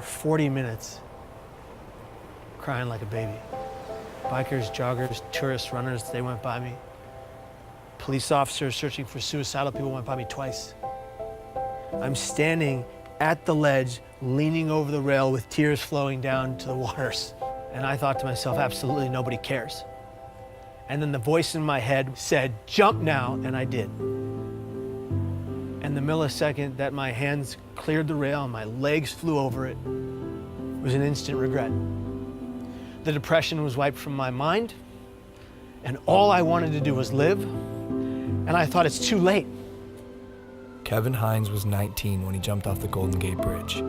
40 minutes crying like a baby. Bikers, joggers, tourists, runners, they went by me. Police officers searching for suicidal people went by me twice. I'm standing at the ledge, leaning over the rail with tears flowing down to the waters. And I thought to myself, absolutely nobody cares. And then the voice in my head said, jump now, and I did. And the millisecond that my hands cleared the rail and my legs flew over it was an instant regret. The depression was wiped from my mind, and all I wanted to do was live, and I thought it's too late. Kevin Hines was 19 when he jumped off the Golden Gate Bridge.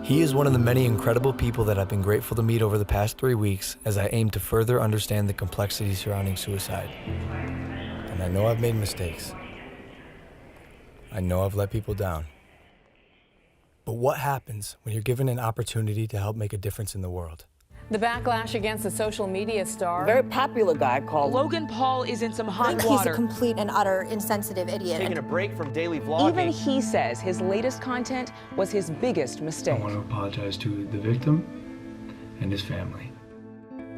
He is one of the many incredible people that I've been grateful to meet over the past 3 weeks as I aim to further understand the complexity surrounding suicide. And I know I've made mistakes. I know I've let people down. But what happens when you're given an opportunity to help make a difference in the world? The backlash against the social media star. Very popular guy called Logan Paul is in some hot water. He's a complete and utter insensitive idiot. Taking a break from daily vlogging. Even he says his latest content was his biggest mistake. I want to apologize to the victim and his family.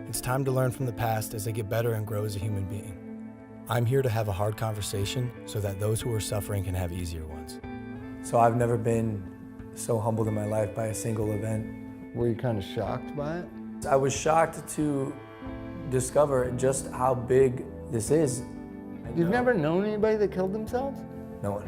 It's time to learn from the past as I get better and grow as a human being. I'm here to have a hard conversation so that those who are suffering can have easier ones. So I've never been so humbled in my life by a single event. Were you kind of shocked by it? I was shocked to discover just how big this is. You've never known anybody that killed themselves? No one.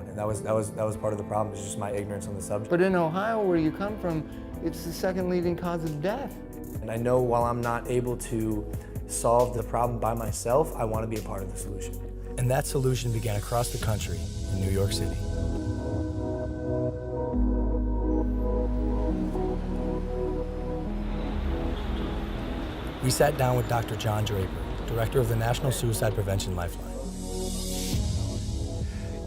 And that was part of the problem. It's just my ignorance on the subject. But in Ohio, where you come from, it's the second leading cause of death. And I know while I'm not able to solve the problem by myself, I want to be a part of the solution. And that solution began across the country in New York City. We sat down with Dr. John Draper, director of the National Suicide Prevention Lifeline.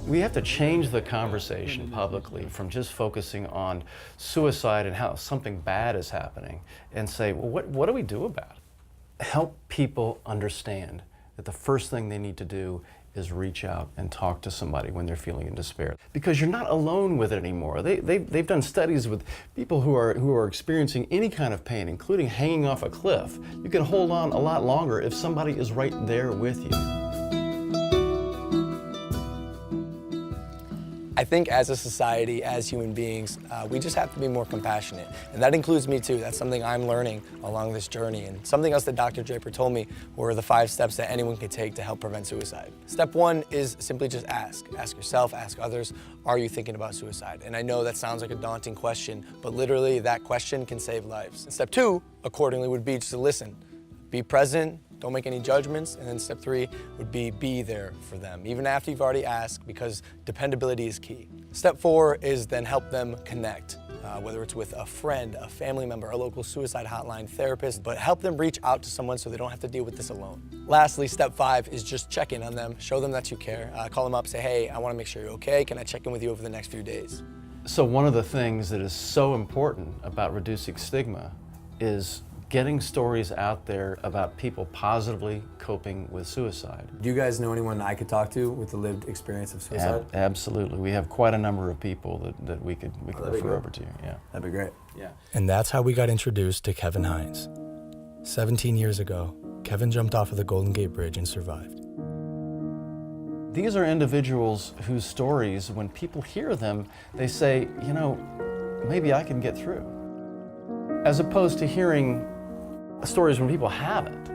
We have to change the conversation publicly from just focusing on suicide and how something bad is happening and say, well, what do we do about it? Help people understand that the first thing they need to do is reach out and talk to somebody when they're feeling in despair. Because you're not alone with it anymore. They've done studies with people who are experiencing any kind of pain, including hanging off a cliff. You can hold on a lot longer if somebody is right there with you. I think as a society, as human beings, we just have to be more compassionate. And that includes me too. That's something I'm learning along this journey. And something else that Dr. Draper told me were the 5 steps that anyone can take to help prevent suicide. Step 1 is simply just ask. Ask yourself, ask others, are you thinking about suicide? And I know that sounds like a daunting question, but literally that question can save lives. And step 2, accordingly, would be just to listen. Be present. Don't make any judgments. And then step 3 would be there for them, even after you've already asked, because dependability is key. Step 4 is then help them connect, whether it's with a friend, a family member, a local suicide hotline, therapist, but help them reach out to someone so they don't have to deal with this alone. Lastly, step 5 is just check in on them, show them that you care. Call them up, say, hey, I want to make sure you're okay. Can I check in with you over the next few days? So one of the things that is so important about reducing stigma is getting stories out there about people positively coping with suicide. Do you guys know anyone I could talk to with the lived experience of suicide? Absolutely. We have quite a number of people that we could refer over to. Yeah. That'd be great. Yeah. And that's how we got introduced to Kevin Hines. 17 years ago, Kevin jumped off of the Golden Gate Bridge and survived. These are individuals whose stories, when people hear them, they say, you know, maybe I can get through. As opposed to hearing stories when people haven't.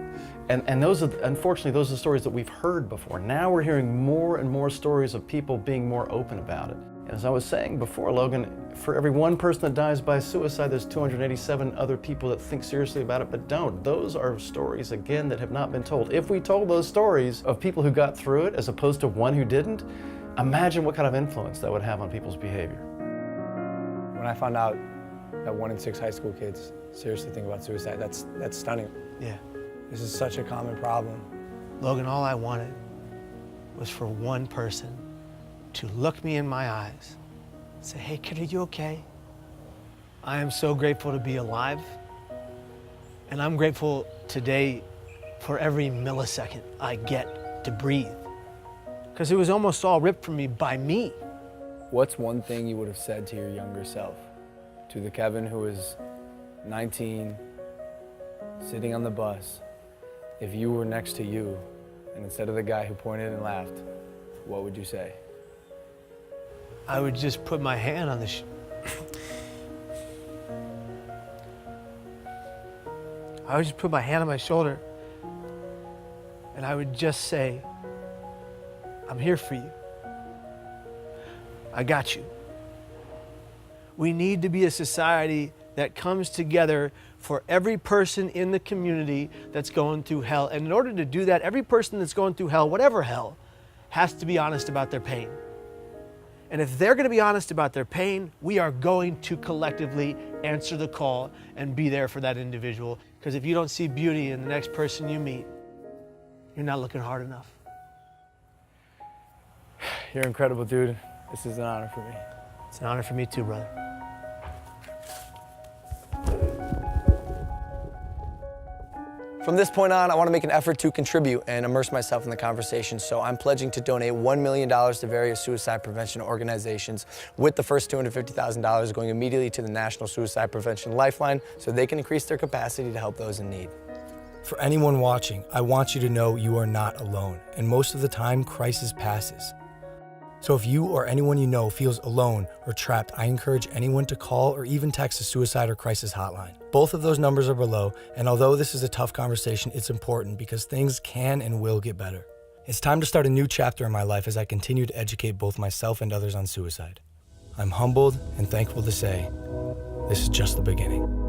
And those are, unfortunately, those are the stories that we've heard before. Now we're hearing more and more stories of people being more open about it. And as I was saying before, Logan, for every 1 person that dies by suicide, there's 287 other people that think seriously about it but don't. Those are stories, again, that have not been told. If we told those stories of people who got through it as opposed to one who didn't, imagine what kind of influence that would have on people's behavior. When I found out that 1 in 6 high school kids seriously think about suicide, that's stunning. Yeah. This is such a common problem. Logan, all I wanted was for one person to look me in my eyes and say, hey kid, are you okay? I am so grateful to be alive. And I'm grateful today for every millisecond I get to breathe. Because it was almost all ripped from me by me. What's one thing you would have said to your younger self to the Kevin who was 19, sitting on the bus, if you were next to you, and instead of the guy who pointed and laughed, what would you say? I would just put my hand on the I would just put my hand on my shoulder and I would just say, I'm here for you. I got you. We need to be a society that comes together for every person in the community that's going through hell. And in order to do that, every person that's going through hell, whatever hell, has to be honest about their pain. And if they're going to be honest about their pain, we are going to collectively answer the call and be there for that individual. Because if you don't see beauty in the next person you meet, you're not looking hard enough. You're incredible, dude. This is an honor for me. It's an honor for me too, brother. From this point on, I want to make an effort to contribute and immerse myself in the conversation, so I'm pledging to donate $1 million to various suicide prevention organizations, with the first $250,000 going immediately to the National Suicide Prevention Lifeline so they can increase their capacity to help those in need. For anyone watching, I want you to know you are not alone, and most of the time, crisis passes. So if you or anyone you know feels alone or trapped, I encourage anyone to call or even text the suicide or crisis hotline. Both of those numbers are below, and although this is a tough conversation, it's important because things can and will get better. It's time to start a new chapter in my life as I continue to educate both myself and others on suicide. I'm humbled and thankful to say, this is just the beginning.